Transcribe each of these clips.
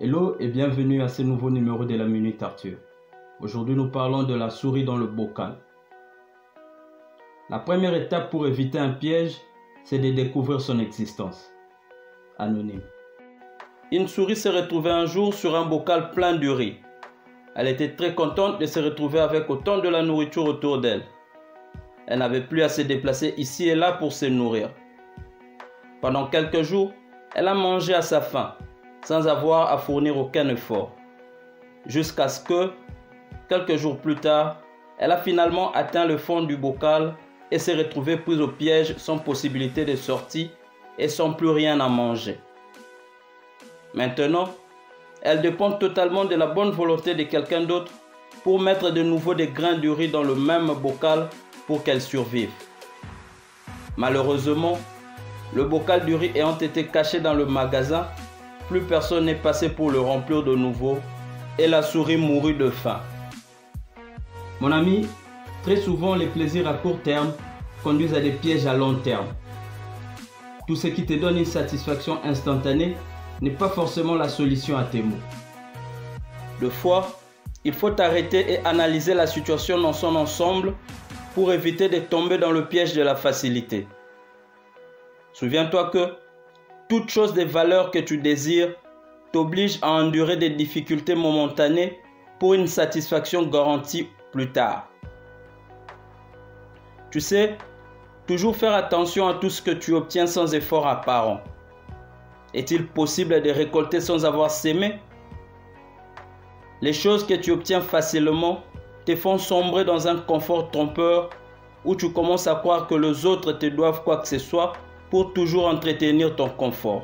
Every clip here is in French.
Hello et bienvenue à ce nouveau numéro de la Minute Arthur. Aujourd'hui, nous parlons de la souris dans le bocal. La première étape pour éviter un piège, c'est de découvrir son existence. Anonyme. Une souris s'est retrouvée un jour sur un bocal plein de riz. Elle était très contente de se retrouver avec autant de la nourriture autour d'elle. Elle n'avait plus à se déplacer ici et là pour se nourrir. Pendant quelques jours, elle a mangé à sa faim, sans avoir à fournir aucun effort. Jusqu'à ce que, quelques jours plus tard, elle a finalement atteint le fond du bocal et s'est retrouvée prise au piège sans possibilité de sortie et sans plus rien à manger. Maintenant, elle dépend totalement de la bonne volonté de quelqu'un d'autre pour mettre de nouveau des grains de riz dans le même bocal pour qu'elle survive. Malheureusement, le bocal de riz ayant été caché dans le magasin, plus personne n'est passé pour le remplir de nouveau et la souris mourut de faim. Mon ami, très souvent les plaisirs à court terme conduisent à des pièges à long terme. Tout ce qui te donne une satisfaction instantanée n'est pas forcément la solution à tes maux. Deux fois, il faut arrêter et analyser la situation dans son ensemble pour éviter de tomber dans le piège de la facilité. Souviens-toi que toute chose de valeur que tu désires t'oblige à endurer des difficultés momentanées pour une satisfaction garantie plus tard. Tu sais, toujours faire attention à tout ce que tu obtiens sans effort apparent. Est-il possible de récolter sans avoir sémé? Les choses que tu obtiens facilement te font sombrer dans un confort trompeur où tu commences à croire que les autres te doivent quoi que ce soit pour toujours entretenir ton confort.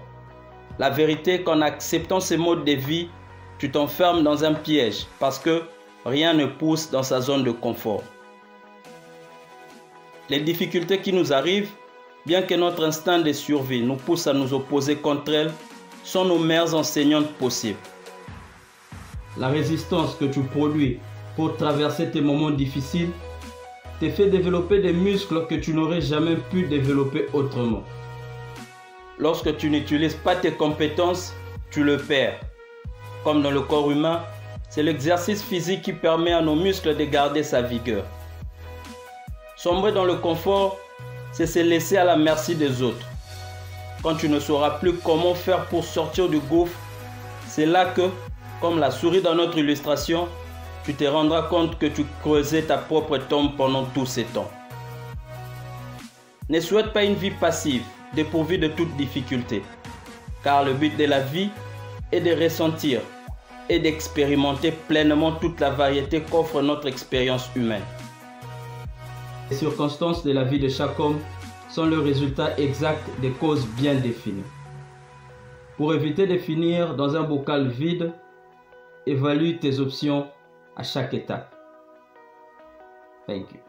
La vérité est qu'en acceptant ces modes de vie, tu t'enfermes dans un piège parce que rien ne pousse dans sa zone de confort. Les difficultés qui nous arrivent, bien que notre instinct de survie nous pousse à nous opposer contre elles, sont nos meilleures enseignantes possibles. La résistance que tu produis pour traverser tes moments difficiles te fait développer des muscles que tu n'aurais jamais pu développer autrement. Lorsque tu n'utilises pas tes compétences, tu le perds. Comme dans le corps humain, c'est l'exercice physique qui permet à nos muscles de garder sa vigueur. Sombrer dans le confort, c'est se laisser à la merci des autres. Quand tu ne sauras plus comment faire pour sortir du gouffre, c'est là que, comme la souris dans notre illustration, tu te rendras compte que tu creusais ta propre tombe pendant tous ces temps. Ne souhaite pas une vie passive, dépourvue de toute difficulté, car le but de la vie est de ressentir et d'expérimenter pleinement toute la variété qu'offre notre expérience humaine. Les circonstances de la vie de chaque homme sont le résultat exact des causes bien définies. Pour éviter de finir dans un bocal vide, évalue tes options à chaque étape. Thank you.